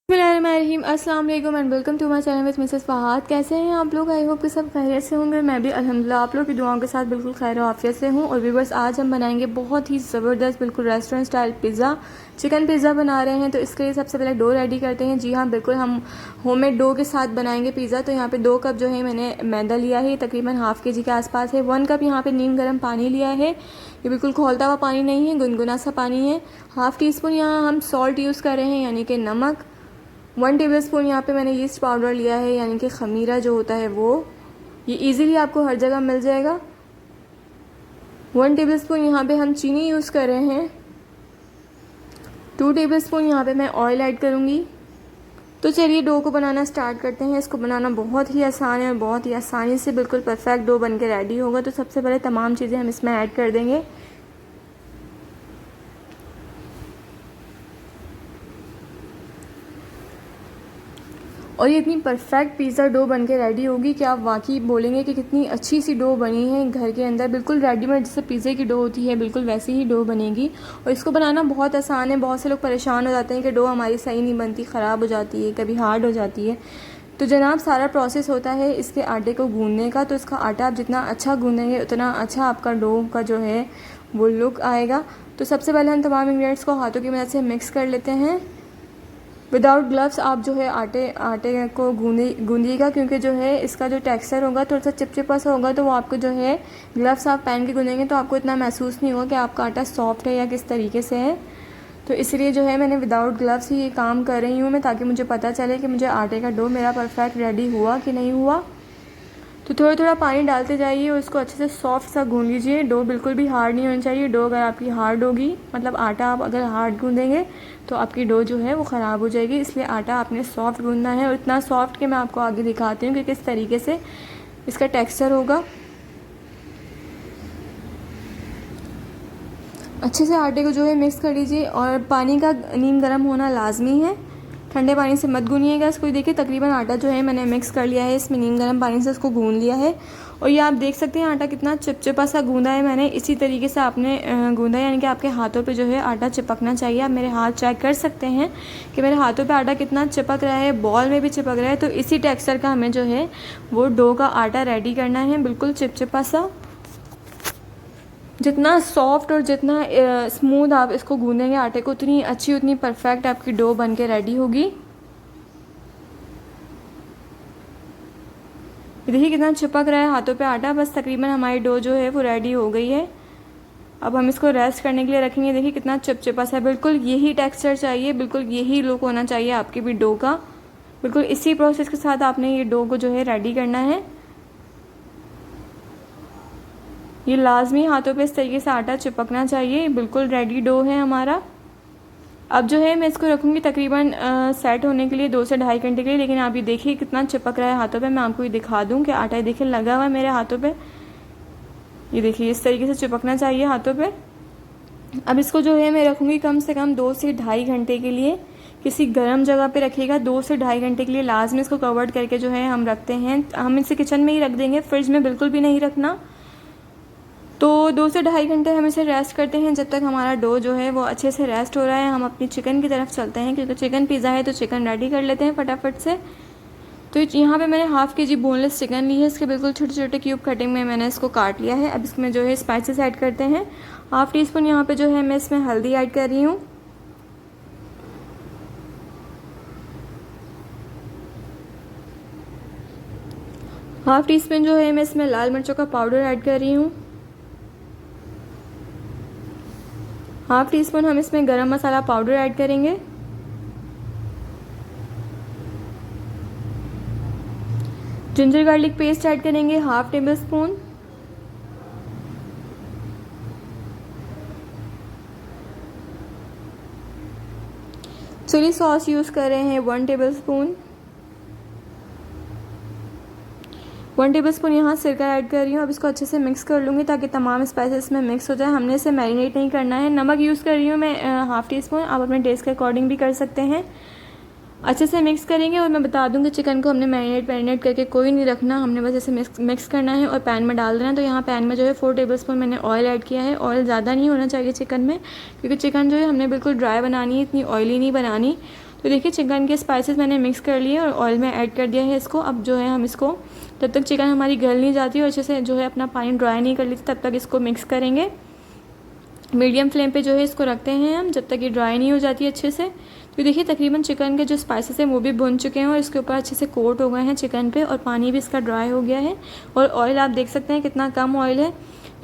बिस्मिल्लाहिर्रहमानिर्रहीम अस्सलाम वालेकुम and welcome to my channel with Mrs Fahad. कैसे हैं आप लोग? आई होप कि सब खैरियत से होंगे। मैं भी अल्हम्दुलिल्लाह आप लोग की दुआओं के साथ बिल्कुल खैर आफियत से हूँ। और व्यूअर्स, आज हम बनाएंगे बहुत ही ज़बरदस्त बिल्कुल restaurant style pizza, chicken pizza बना रहे हैं। तो इसके लिए सबसे पहले डो रेडी करते हैं। जी हाँ, बिल्कुल हम होममेड डो के साथ बनाएंगे पिज़्ज़ा। तो यहाँ पे 2 कप जो है मैंने मैदा लिया है, तकरीबन हाफ़ के जी के आसपास है। 1 कप यहाँ पे नीम गर्म पानी लिया है। ये बिल्कुल खौलता हुआ पानी नहीं है, गुनगुना सा पानी है। हाफ़ टी स्पून यहाँ हम सॉल्ट यूज़ कर रहे हैं, यानी कि नमक। 1 टेबल स्पून यहाँ पे मैंने यीस्ट पाउडर लिया है, यानी कि खमीरा जो होता है वो। ये इजीली आपको हर जगह मिल जाएगा। 1 टेबल स्पून यहाँ पे हम चीनी यूज़ कर रहे हैं। 2 टेबल स्पून यहाँ पे मैं ऑयल ऐड करूँगी। तो चलिए डो को बनाना स्टार्ट करते हैं। इसको बनाना बहुत ही आसान है और बहुत ही आसानी से बिल्कुल परफेक्ट डो बन के रेडी होगा। तो सबसे पहले तमाम चीज़ें हम इसमें ऐड कर देंगे। और ये इतनी परफेक्ट पिज़्ज़ा डो बन के रेडी होगी कि आप वाकई बोलेंगे कि कितनी अच्छी सी डो बनी है घर के अंदर। बिल्कुल रेडीमेड जैसे पिज़्ज़े की डो होती है, बिल्कुल वैसी ही डो बनेगी। और इसको बनाना बहुत आसान है। बहुत से लोग परेशान हो जाते हैं कि डो हमारी सही नहीं बनती, ख़राब हो जाती है, कभी हार्ड हो जाती है। तो जनाब, सारा प्रोसेस होता है इसके आटे को गूंदने का। तो इसका आटा आप जितना अच्छा गूंदेंगे उतना अच्छा आपका डो का जो है वो लुक आएगा। तो सबसे पहले हम तमाम इंग्रेडिएंट्स को हाथों की मदद से मिक्स कर लेते हैं। विदाउट ग्लव्स आप जो है आटे को गूंदिएगा, क्योंकि जो है इसका जो टेक्सचर होगा थोड़ा सा चिपचिपा सा होगा। तो वो आपको जो है ग्लव्स आप पहन के गूंदेंगे तो आपको इतना महसूस नहीं होगा कि आपका आटा सॉफ्ट है या किस तरीके से है। तो इसलिए जो है मैंने विदाउट ग्लव्स ही ये काम कर रही हूँ मैं, ताकि मुझे पता चले कि मुझे आटे का डो मेरा परफेक्ट रेडी हुआ कि नहीं हुआ। तो थोड़ा थोड़ा पानी डालते जाइए और इसको अच्छे से सॉफ्ट सा गूंद लीजिए। डो बिल्कुल भी हार्ड नहीं होनी चाहिए। डो अगर आपकी हार्ड होगी, मतलब आटा आप अगर हार्ड गूंदेंगे तो आपकी डो जो है वो ख़राब हो जाएगी। इसलिए आटा आपने सॉफ्ट गूंदना है, और इतना सॉफ्ट कि मैं आपको आगे दिखाती हूँ कि किस तरीके से इसका टेक्सचर होगा। अच्छे से आटे को जो है मिक्स कर लीजिए। और पानी का नीम गर्म होना लाजमी है, ठंडे पानी से मत गूनिएगा इसको। देखिए तकरीबन आटा जो है मैंने मिक्स कर लिया है, इसमें नीम गर्म पानी से इसको गूंद लिया है। और ये आप देख सकते हैं आटा कितना चिपचिपा सा गूंदा है मैंने। इसी तरीके से आपने गूंदा है, यानी कि आपके हाथों पे जो है आटा चिपकना चाहिए। आप मेरे हाथ चेक कर सकते हैं कि मेरे हाथों पे आटा कितना चिपक रहा है, बॉल में भी चिपक रहा है। तो इसी टेक्सचर का हमें जो है वो डो का आटा रेडी करना है, बिल्कुल चिपचिपा सा। जितना सॉफ्ट और जितना स्मूथ आप इसको गूंदेंगे आटे को, उतनी अच्छी उतनी परफेक्ट आपकी डो बन के रेडी होगी। देखिए कितना चिपक रहा है हाथों पे आटा। बस तकरीबन हमारी डो जो है वो रेडी हो गई है। अब हम इसको रेस्ट करने के लिए रखेंगे। देखिए कितना चिपचिपा सा है। बिल्कुल यही टेक्सचर चाहिए, बिल्कुल यही लुक होना चाहिए आपकी भी डो का। बिल्कुल इसी प्रोसेस के साथ आपने ये डो को जो है रेडी करना है। ये लाजमी हाथों पे इस तरीके से आटा चिपकना चाहिए। बिल्कुल रेडी डो है हमारा। अब जो है मैं इसको रखूँगी तकरीबन सेट होने के लिए 2 से ढाई घंटे के लिए। लेकिन आप ये देखिए कितना चिपक रहा है हाथों पे। मैं आपको ये दिखा दूँ कि आटा देखिए लगा हुआ है मेरे हाथों पे। ये देखिए इस तरीके से चिपकना चाहिए हाथों पे। अब इसको जो है मैं रखूँगी कम से कम 2 से ढाई घंटे के लिए। किसी गर्म जगह पे रखिएगा। 2 से ढाई घंटे के लिए लाजमी इसको कवर्ड करके जो है हम रखते हैं। हम इसे किचन में ही रख देंगे, फ्रिज में बिल्कुल भी नहीं रखना। तो 2 से ढाई घंटे हम इसे रेस्ट करते हैं। जब तक हमारा डो जो है वो अच्छे से रेस्ट हो रहा है, हम अपनी चिकन की तरफ चलते हैं, क्योंकि चिकन पिज़्ज़ा है तो चिकन रेडी कर लेते हैं फटाफट से। तो यहाँ पे मैंने हाफ़ के जी बोनलेस चिकन ली है। इसके बिल्कुल छोटे छोटे क्यूब कटिंग में मैंने इसको काट लिया है। अब इसमें जो है स्पाइसेस ऐड करते हैं। हाफ़ टी स्पून यहाँ पे जो है मैं इसमें हल्दी ऐड कर रही हूँ। हाफ़ टी स्पून जो है मैं इसमें लाल मिर्चों का पाउडर ऐड कर रही हूँ। हाफ़ टी स्पून हम इसमें गरम मसाला पाउडर ऐड करेंगे। जिंजर गार्लिक पेस्ट ऐड करेंगे half tablespoon. Chilli sauce use कर रहे हैं 1 टेबल स्पून। 1 टेबल स्पून यहाँ सिरका ऐड कर रही हूँ। अब इसको अच्छे से मिक्स कर लूँगी ताकि तमाम स्पाइसेस में मिक्स हो जाए। हमने इसे मैरिनेट नहीं करना है। नमक यूज़ कर रही हूँ मैं हाफ़ टी स्पून। आप अपने टेस्ट के अकॉर्डिंग भी कर सकते हैं। अच्छे से मिक्स करेंगे। और मैं बता दूँ कि चिकन को हमने मैरिनेट करके कोई नहीं रखना, हमने बस ऐसे मिक्स करना है और पैन में डाल देना है। तो यहाँ पैन में जो है 4 टेबल स्पून मैंने ऑयल ऐड किया है। ऑयल ज़्यादा नहीं होना चाहिए चिकन में, क्योंकि चिकन जो है हमने बिल्कुल ड्राई बनानी है, इतनी ऑयली नहीं बनानी। तो देखिए चिकन के स्पाइसेस मैंने मिक्स कर लिए और ऑयल में ऐड कर दिया है इसको। अब जो है हम इसको, जब तक चिकन हमारी गल नहीं जाती और अच्छे से जो है अपना पानी ड्राई नहीं कर लेती, तब तक इसको मिक्स करेंगे। मीडियम फ्लेम पे जो है इसको रखते हैं हम, जब तक ये ड्राई नहीं हो जाती अच्छे से। तो देखिए तकरीबन चिकन के जो स्पाइसेस हैं वो भी भुन चुके हैं और इसके ऊपर अच्छे से कोट हो गए हैं चिकन पे, और पानी भी इसका ड्राई हो गया है। और ऑयल आप देख सकते हैं कितना कम ऑयल है।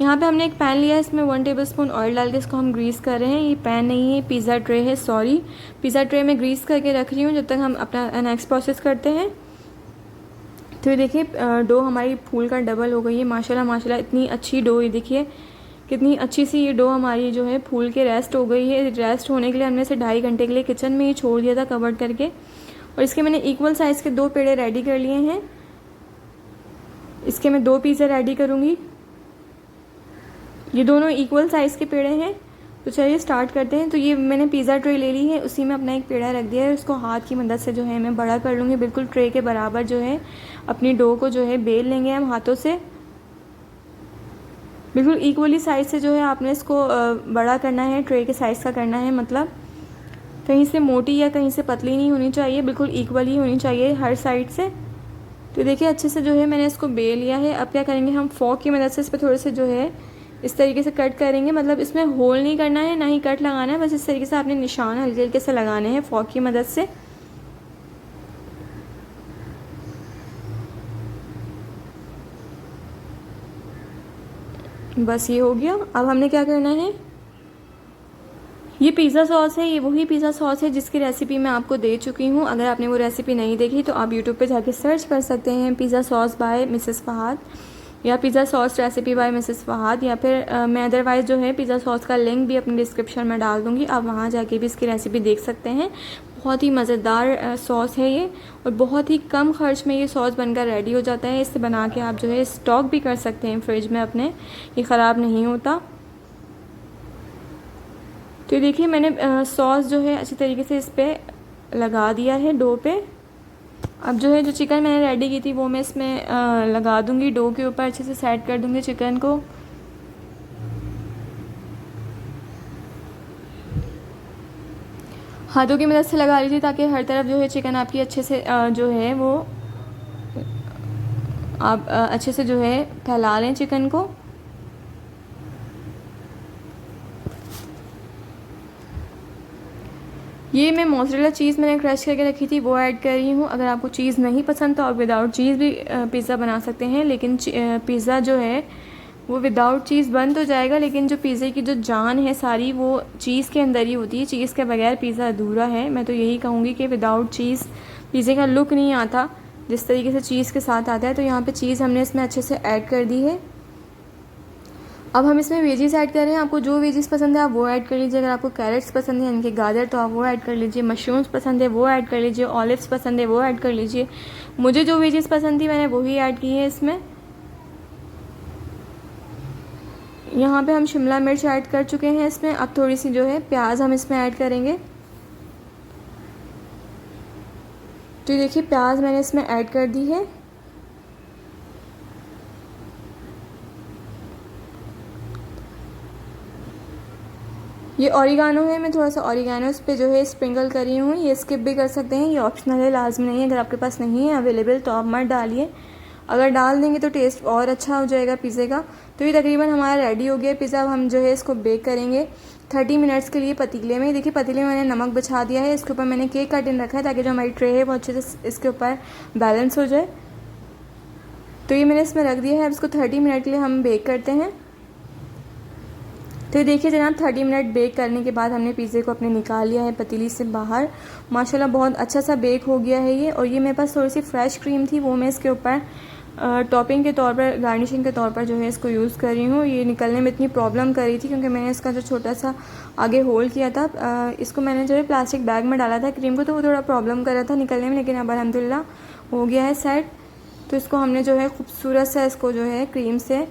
यहाँ पे हमने एक पैन लिया है, इसमें 1 टेबलस्पून ऑयल डाल के इसको हम ग्रीस कर रहे हैं। ये पैन नहीं है, पिज़्ज़ा ट्रे है, सॉरी। पिज़्ज़ा ट्रे में ग्रीस करके रख रही हूँ जब तक हम अपना नेक्स्ट प्रोसेस करते हैं। तो ये देखिए डो हमारी फूल का डबल हो गई है माशाल्लाह माशाल्लाह। इतनी अच्छी डो, ये देखिए कितनी अच्छी सी ये डो हमारी जो है फूल के रेस्ट हो गई है। रेस्ट होने के लिए हमने इसे 2.5 घंटे के लिए किचन में ही छोड़ दिया था कवर करके। और इसके मैंने इक्वल साइज़ के 2 पेड़े रेडी कर लिए हैं। इसके मैं 2 पिज़्ज़ा रेडी करूँगी। ये दोनों इक्वल साइज़ के पेड़े हैं। तो चलिए स्टार्ट करते हैं। तो ये मैंने पिज़्ज़ा ट्रे ले ली है, उसी में अपना एक पेड़ा रख दिया है। उसको हाथ की मदद से जो है मैं बड़ा कर लूँगी, बिल्कुल ट्रे के बराबर जो है अपनी डो को जो है बेल लेंगे हम हाथों से। बिल्कुल इक्वली साइज़ से जो है आपने इसको बड़ा करना है, ट्रे के साइज़ का करना है। मतलब कहीं से मोटी या कहीं से पतली नहीं होनी चाहिए, बिल्कुल इक्वली होनी चाहिए हर साइड से। तो देखिए अच्छे से जो है मैंने इसको बेल लिया है। अब क्या करेंगे हम, फोक की मदद से इस पर थोड़े से जो है इस तरीके से कट करेंगे। मतलब इसमें होल नहीं करना है, ना ही कट लगाना है, बस इस तरीके से आपने निशान हल्के हल्के से लगाने हैं फोक की मदद से। बस ये हो गया। अब हमने क्या करना है, ये पिज़्ज़ा सॉस है, ये वही पिज़्ज़ा सॉस है जिसकी रेसिपी मैं आपको दे चुकी हूँ। अगर आपने वो रेसिपी नहीं देखी तो आप यूट्यूब पे जाके सर्च कर सकते हैं, pizza sauce by Mrs Fahad या pizza sauce recipe by Mrs Fahad, या फिर मैं अदरवाइज़ जो है पिज़्ज़ा सॉस का लिंक भी अपनी डिस्क्रिप्शन में डाल दूँगी, आप वहाँ जाके भी इसकी रेसिपी देख सकते हैं। बहुत ही मज़ेदार सॉस है ये, और बहुत ही कम खर्च में ये सॉस बनकर रेडी हो जाता है। इससे बना के आप जो है स्टॉक भी कर सकते हैं फ्रिज में अपने, ये ख़राब नहीं होता। तो देखिए मैंने सॉस जो है अच्छी तरीके से इस पर लगा दिया है डो पे। अब जो है जो चिकन मैंने रेडी की थी वो मैं इसमें लगा दूंगी, डो के ऊपर अच्छे से सेट कर दूंगी चिकन को। हाथों की मदद से लगा लीजिए ताकि हर तरफ जो है चिकन आपकी अच्छे से जो है वो आप अच्छे से जो है फैला लें चिकन को। ये मैं मोज़रेला चीज़ मैंने क्रश करके रखी थी वो ऐड कर रही हूँ। अगर आपको चीज़ नहीं पसंद तो आप विदाउट चीज़ भी पिज़्ज़ा बना सकते हैं, लेकिन पिज़्ज़ा जो है वो विदाउट चीज़ बन तो जाएगा, लेकिन जो पिज़्ज़े की जो जान है सारी वो चीज़ के अंदर ही होती है। चीज़ के बगैर पिज़्ज़ा अधूरा है। मैं तो यही कहूँगी कि विदाउट चीज़ पिज़्ज़े का लुक नहीं आता जिस तरीके से चीज़ के साथ आता है। तो यहाँ पर चीज़ हमने इसमें अच्छे से ऐड कर दी है। अब हम इसमें वेजीज ऐड कर रहे हैं। आपको जो वेजीज पसंद है आप वो ऐड कर लीजिए। अगर आपको कैरेट्स पसंद है यानी कि गाजर तो आप वो ऐड कर लीजिए, मशरूम्स पसंद है वो ऐड कर लीजिए, ऑलिव्स पसंद है वो ऐड कर लीजिए। मुझे जो वेजीज पसंद थी मैंने वही ऐड की है इसमें। यहाँ पे हम शिमला मिर्च ऐड कर चुके हैं इसमें। अब थोड़ी सी जो है प्याज हम इसमें ऐड करेंगे। तो देखिए प्याज मैंने इसमें ऐड कर दी है। ये ऑरिगानो है, मैं थोड़ा सा ऑरिगानो इस पर जो है स्प्रिंकल कर रही हूँ। ये स्किप भी कर सकते हैं, ये ऑप्शनल है, लाजमी नहीं है। अगर आपके पास नहीं है अवेलेबल तो आप मत डालिए, अगर डाल देंगे तो टेस्ट और अच्छा हो जाएगा पिज़्ज़े का। तो ये तकरीबन हमारा रेडी हो गया पिज़्ज़ा। अब हम जो है इसको बेक करेंगे 30 मिनट्स के लिए पतीले में। देखिए पतीले में मैंने नमक बिछा दिया है, इसके ऊपर मैंने केक का टिन रखा है ताकि जो हमारी ट्रे है वो अच्छे से इसके ऊपर बैलेंस हो जाए। तो ये मैंने इसमें रख दिया है। अब इसको 30 मिनट के लिए हम बेक करते हैं। तो देखिए जनाब 30 मिनट बेक करने के बाद हमने पिज़्ज़े को अपने निकाल लिया है पतीली से बाहर। माशाल्लाह बहुत अच्छा सा बेक हो गया है ये। और ये मेरे पास थोड़ी सी फ्रेश क्रीम थी वो मैं इसके ऊपर टॉपिंग के तौर पर, गार्निशिंग के तौर पर जो है इसको यूज़ कर रही हूँ। ये निकलने में इतनी प्रॉब्लम कर रही थी क्योंकि मैंने इसका जो छोटा सा आगे होल किया था, इसको मैंने जो है प्लास्टिक बैग में डाला था क्रीम को, तो वो थोड़ा प्रॉब्लम कर रहा था निकलने में, लेकिन अब अल्हम्दुलिल्लाह हो गया है सेट। तो इसको हमने जो है खूबसूरत सा इसको जो है क्रीम से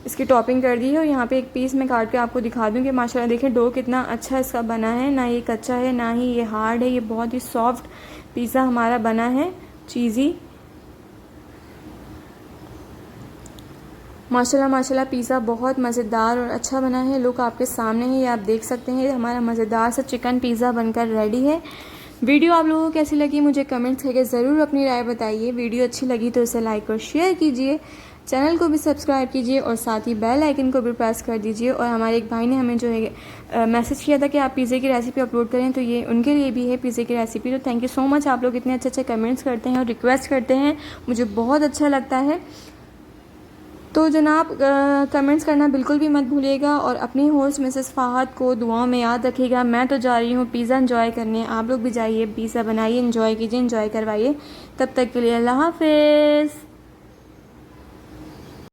इसकी टॉपिंग कर दी है। और यहाँ पे एक पीस मैं काट के आपको दिखा दूँ कि माशाल्लाह देखिए डो कितना अच्छा इसका बना है, ना ये कच्चा है ना ही ये हार्ड है। ये बहुत ही सॉफ्ट पिज़्ज़ा हमारा बना है, चीज़ी। माशाल्लाह माशाल्लाह पिज़्ज़ा बहुत मज़ेदार और अच्छा बना है। लुक आपके सामने है, ये आप देख सकते हैं। हमारा मज़ेदार सा चिकन पिज़्ज़ा बनकर रेडी है। वीडियो आप लोगों को कैसी लगी मुझे कमेंट्स करके ज़रूर अपनी राय बताइए। वीडियो अच्छी लगी तो इसे लाइक और शेयर कीजिए, चैनल को भी सब्सक्राइब कीजिए और साथ ही बेल आइकन को भी प्रेस कर दीजिए। और हमारे एक भाई ने हमें जो है मैसेज किया था कि आप पिज़्ज़े की रेसिपी अपलोड करें, तो ये उनके लिए भी है पिज़्ज़े की रेसिपी। तो थैंक यू सो मच, आप लोग इतने अच्छे अच्छे कमेंट्स करते हैं और रिक्वेस्ट करते हैं, मुझे बहुत अच्छा लगता है। तो जनाब कमेंट्स करना बिल्कुल भी मत भूलिएगा और अपनी होस्ट मिसेस फ़ाहद को दुआओं में याद रखिएगा। मैं तो जा रही हूँ पिज़्ज़ा एंजॉय करने, आप लोग भी जाइए, पिज़्ज़ा बनाइए, एंजॉय कीजिए, एंजॉय करवाइए। तब तक के लिए अल्लाह हाफ़िज़।